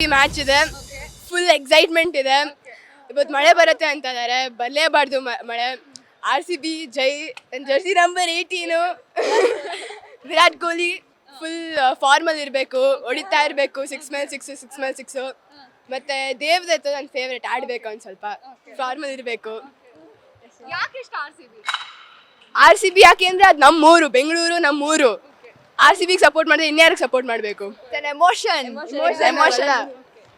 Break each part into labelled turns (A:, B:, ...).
A: Match ಇದೆ, full excitement ಇದೆ. ಇವತ್ತು ಮಳೆ ಬರುತ್ತೆ ಅಂತ ಇದ್ದಾರೆ, ಬರಲೇಬಾರ್ದು ಮಳೆ. RCB ಜೈ. Jersey number 18 Virat Kohli full formal ಇರಬೇಕು, ಹೊಡಿತಾ ಇರಬೇಕು, 6 ಮೇಲೆ 6. ಮತ್ತೆ ದೇವದತ್ತ ನನ್ನ ಫೇವ್ರೇಟ್, ಆಡಬೇಕು ಒಂದು ಸ್ವಲ್ಪ ಫಾರ್ಮಲ್ ಇರಬೇಕು. RCB ಯಾಕೆ ಅಂದ್ರೆ ಅದು ನಮ್ಮೂರು, ಬೆಂಗಳೂರು ನಮ್ಮೂರು. RCB ಸಪೋರ್ಟ್ ಮಾಡಿದ್ರೆ ಇನ್ಯಾರಿಗೆ ಸಪೋರ್ಟ್ ಮಾಡಬೇಕು? ಎಮೋಷನ್.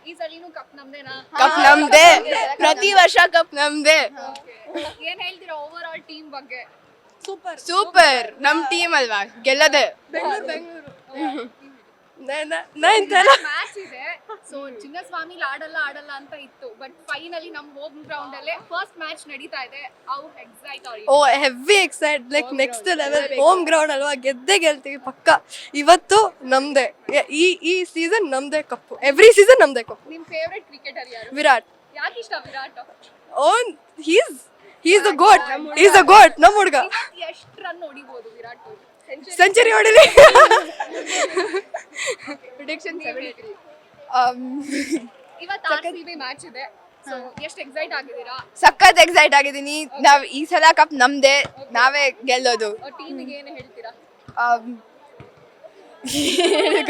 B: ಈ ಸಲಿನೂ ಕಪ್ ನಮ್ದೇನಾ?
A: ಕಪ್ ನಮ್ದೇ, ಪ್ರತಿ ವರ್ಷ ಕಪ್ ನಮ್ದೇ.
B: ಏನ್ ಹೇಳ್ತೀರಾ ಓವರ್ ಆಲ್ ಟೀಮ್ ಬಗ್ಗೆ?
A: ಸೂಪರ್, ನಮ್ ಟೀಮ್ ಅಲ್ವಾ ಗೆಲ್ಲದೆ.
B: ಮ್ಯಾಚ್ ಇದೆ, ಸೊ ಚಿನ್ನಸ್ವಾಮಿ ಆಡಲ್ಲ ಅಂತ ಇತ್ತು, ಬಟ್ ಫೈನಲಿ ನಮ್ ಹೋಮ್ ಗ್ರೌಂಡ್ ಅಲ್ಲೇ ಫಸ್ಟ್ ಮ್ಯಾಚ್ ನಡೀತಾ ಇದೆ. How excite are you?
C: Oh heavy excite, like next level. Home ground ಅಲ್ವಾ, ಗೆಲ್ತೀವಿ ಪಕ್ಕ. ಇವತ್ತು ನಮ್ದೇ, ಈ ಸೀಸನ್ ನಮ್ದೇ ಕಪ್ಪು. ಎವ್ರಿ ಸೀಸನ್ ನಮ್ದೇ ಕಪ್ಪು.
B: ನಿಮ್ ಫೇವರೇಟ್ ಕ್ರಿಕೆಟರ್ ಯಾರು?
C: ವಿರಾಟ್.
B: ಯಾಕೆ ಇಷ್ಟ Virat?
C: Own he's the goat. He's the goat. ನಮ್ಮ ಹುಡುಗ
B: ಎಷ್ಟು ರನ್ ಹೊಡಿಬಹುದು ವಿರಾಟ್ ಕೊಹ್ಲಿ?
C: ಸೆಂಚುರಿ ಹೊಡಿಲಿ.
A: ಪ್ರಿಡಿಕ್ಷನ್ 73.
B: ಇವತ್ತು RCB ಮ್ಯಾಚ್ ಇದೆ, ಸೊ ಎಷ್ಟು ಎಕ್ಸೈಟ್ ಆಗಿದ್ದೀರಾ?
A: ಸಖತ್ ಎಕ್ಸೈಟ್ ಆಗಿದ್ದೀನಿ. ನಾವ್ ಈ ಸಲ ಕಪ್ ನಮ್ದೇ, ನಾವೇ ಗೆಲ್ಲೋದು.
B: ಟೀಮಿಗೆ ಏನು ಹೇಳ್ತೀರಾ?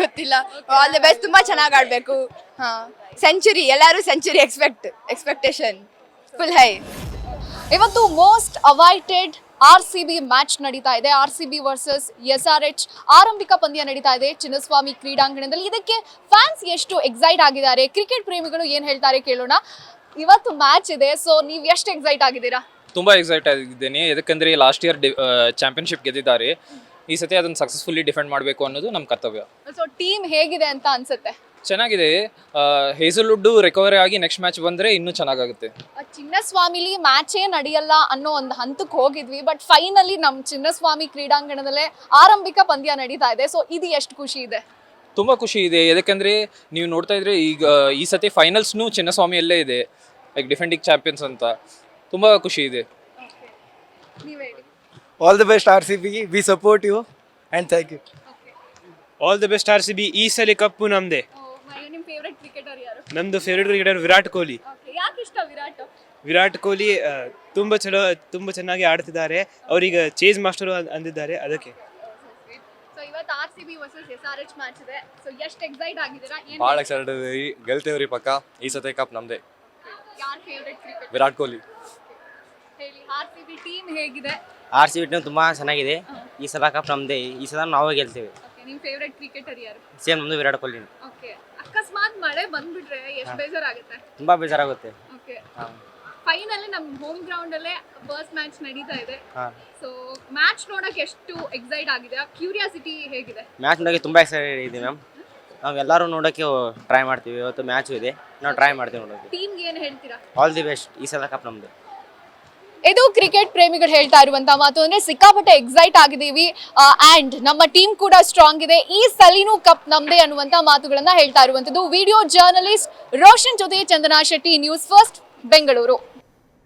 A: ಗೊತ್ತಿಲ್ಲ. ಆಲ್ ದಿ ಬೆಸ್ಟ್, ತುಂಬಾ ಚೆನ್ನಾಗಿ ಆಡ್ಬೇಕು. ಸೆಂಚುರಿ, ಎಲ್ಲರೂ ಸೆಂಚುರಿ ಎಕ್ಸ್ಪೆಕ್ಟೇಷನ್ ಫುಲ್ ಹೈ.
B: ಇವತ್ತು ಮೋಸ್ಟ್ ಅವೈಟೆಡ್ RCB ಮ್ಯಾಚ್ ನಡೀತಾ ಇದೆ. RCB ವರ್ಸಸ್ SRH ಆರಂಭಿಕ ಪಂದ್ಯ ನಡೀತಾ ಇದೆ ಚಿನ್ನಸ್ವಾಮಿ ಕ್ರೀಡಾಂಗಣದಲ್ಲಿ. ಇದಕ್ಕೆ ಫ್ಯಾನ್ಸ್ ಎಷ್ಟು ಎಕ್ಸೈಟ್ ಆಗಿದ್ದಾರೆ, ಕ್ರಿಕೆಟ್ ಪ್ರೇಮಿಗಳು ಏನ್ ಹೇಳ್ತಾರೆ ಕೇಳೋಣ. ಇವತ್ತು ಮ್ಯಾಚ್ ಇದೆ, ಸೊ ನೀವು ಎಷ್ಟು ಎಕ್ಸೈಟ್ ಆಗಿದ್ದೀರಾ?
D: ತುಂಬಾ ಎಕ್ಸೈಟ್ ಆಗಿದ್ದೀನಿ. ಯಾಕಂದ್ರೆ ಲಾಸ್ಟ್ ಇಯರ್ ಚಾಂಪಿಯನ್ಶಿಪ್ ಗೆದ್ದಿದ್ದಾರೆ. ಈ ಸತಿ ಅದನ್ನ ಸಕ್ಸಸ್ಫುಲ್ಲಿ ಡಿಫೆಂಡ್ ಮಾಡಬೇಕು ಅನ್ನೋದು ನಮ್ಮ ಕರ್ತವ್ಯ.
B: ಸೊ ಟೀಮ್ ಹೇಗಿದೆ ಅಂತ ಅನ್ಸುತ್ತೆ?
D: ಚೆನ್ನಾಗಿದೆ. ಹೇಸಲ್ವುಡ್ ರಿಕವರಿ ಆಗಿ ನೆಕ್ಸ್ಟ್ ಮ್ಯಾಚ್ ಬಂದ್ರೆ ಇನ್ನೂ ಚೆನ್ನಾಗುತ್ತೆ.
B: ಚಿನ್ನಸ್ವಾಮಿಲಿ ಮ್ಯಾಚೇ ನಡೆಯಲ್ಲ ಅನ್ನೋ ಒಂದು ಹಂತಕ್ಕೆ ಹೋಗಿದ್ವಿ, ಬಟ್ ಫೈನಲಿ ನಮ್ಮ ಚಿನ್ನಸ್ವಾಮಿ ಕ್ರೀಡಾಂಗಣದಲ್ಲೇ ಆರಂಭಿಕ ಪಂದ್ಯ ನಡೀತಾ ಇದೆ. ಸೊ ಇದು ಎಷ್ಟು ಖುಷಿ ಇದೆ?
D: ತುಂಬಾ ಖುಷಿ ಇದೆ. ಯಾಕಂದ್ರೆ ನೀವು ನೋಡ್ತಾ ಇದ್ರೆ ಈಗ ಈ ಸತಿ ಫೈನಲ್ಸ್ನು ಚಿನ್ನಸ್ವಾಮಿಯಲ್ಲೇ ಇದೆ, ಲೈಕ್ ಡಿಫೆಂಡಿಂಗ್ ಚಾಂಪಿಯನ್ಸ್ ಅಂತ. ತುಂಬಾ ಖುಷಿ ಇದೆ.
E: All the best RCB, we support you and thank you.
F: All the best RCB. ಈ ಸಲ ಕಪ್ಪು ನಮ್ದೇ.
B: ನಿಮ್ಮ ಫೇವರೇಟ್ ಕ್ರಿಕೆಟರ್ ಯಾರು?
F: ನಮ್ದು ಫೇವರೇಟ್ ಕ್ರಿಕೆಟರ್ ವಿರಾಟ್ ಕೊಹ್ಲಿ.
B: ಯಾಕೆ ಇಷ್ಟ ವಿರಾಟ್?
F: ವಿರಾಟ್ ಕೊಹ್ಲಿ ತುಂಬ ಚೆನ್ನಾಗಿ ಆಡ್ತಿದ್ದಾರೆ. ಅವ್ರೀಗ ಚೇಸ್ ಮಾಸ್ಟರ್ ಅಂದಿದ್ದಾರೆ, ಅದಕ್ಕೆ.
B: ಸೊ ಇವತ್ತು RCB ವರ್ಸಸ್ SRH ಮ್ಯಾಚ್ ಇದೆ, ಸೊ ಎಷ್ಟು ಎಕ್ಸೈಟ್ ಆಗಿದ್ದೀರಾ?
G: ಭಾಳ ಎಕ್ಸೈಟೆಡ್ ಇದೀವಿ, ಗೆಲ್ತೇವ್ರಿ ಪಕ್ಕ. ಈ ಸತಿ ಕಪ್ ನಮ್ದೇ.
B: ಯಾರ್ ಫೇವರೇಟ್ ಕ್ರಿಕೆಟರ್?
G: ವಿರಾಟ್ ಕೊಹ್ಲಿ.
B: ಹೇಳಿ, RCB ಟೀಮ್ ಹೇಗಿದೆ?
H: RCB ಟೀಮ್ ತುಂಬಾ ಚೆನ್ನಾಗಿದೆ. ಈ ಸಲ ಕಪ್ ನಮ್ದೇ. ಈ ಸಲ ನಾವೇ ಗೆಲ್ತೇವೆ.
B: ನಿಮ್ಮ ಫೇವರೇಟ್ ಕ್ರಿಕೆಟರ್ ಯಾರು?
H: ಸೇಮ್ ನಮ್ದು ವಿರಾಟ್ ಕೊಹ್ಲಿ.
B: ಓಕೆ. ಅಕಸ್ಮಾತ್ ಮಳೆ ಬಂದ್ಬಿಟ್ರೆ ಎಷ್ಟು ಬೇಜಾರಾಗುತ್ತೆ?
H: ತುಂಬಾ ಬೇಜಾರಾಗುತ್ತೆ.
B: ಓಕೆ. ಫೈನಲ್ ನಮ್ಮ ಹೋಮ್ ಗ್ರೌಂಡ್ ಅಲ್ಲೇ ಫಸ್ಟ್ ಮ್ಯಾಚ್ ನಡೀತಾ ಇದೆ. ಸೊ ಮ್ಯಾಚ್ ನೋಡಕ್ಕೆ ಎಷ್ಟು ಎಕ್ಸೈಟ್ ಆಗಿದೆ? ಕ್ಯೂರಿಯಾಸಿಟಿ ಹೇಗಿದೆ?
H: ಮ್ಯಾಚ್ ನೋಡಕ್ಕೆ ತುಂಬಾ ಎಕ್ಸೈಟೆಡ್ ಇದೆ ಮ್ಯಾಮ್. ನಾವೆಲ್ಲರೂ ನೋಡಕ್ಕೆ ಟ್ರೈ ಮಾಡ್ತೀವಿ. ಇವತ್ತು ಮ್ಯಾಚ್ ಇದೆ, ನಾವು ಟ್ರೈ ಮಾಡ್ತೀವಿ ನೋಡೋಕೆ.
B: ಟೀಮ್ಗೆ ಏನು ಹೇಳ್ತೀರಾ?
H: All the best. ಈ ಸಲ ಕಪ್ ನಮ್ದು.
B: ಇದು ಕ್ರಿಕೆಟ್ ಪ್ರೇಮಿಗಳು ಹೇಳ್ತಾ ಇರುವಂತಹ ಮಾತು. ಅಂದ್ರೆ ಸಿಕ್ಕಾಪಟ್ಟೆ ಎಕ್ಸೈಟ್ ಆಗಿದ್ದೀವಿ, ಅಂಡ್ ನಮ್ಮ ಟೀಮ್ ಕೂಡ ಸ್ಟ್ರಾಂಗ್ ಇದೆ. ಈ ಸಲಿನೂ ಕಪ್ ನಮ್ದೇ ಅನ್ನುವಂತ ಮಾತುಗಳನ್ನ ಹೇಳ್ತಾ ಇರುವಂತದ್ದು. ವಿಡಿಯೋ ಜರ್ನಲಿಸ್ಟ್ ರೋಷನ್ ಜೊತೆ ಚಂದನಾ ಶೆಟ್ಟಿ, ನ್ಯೂಸ್ ಫಸ್ಟ್, ಬೆಂಗಳೂರು.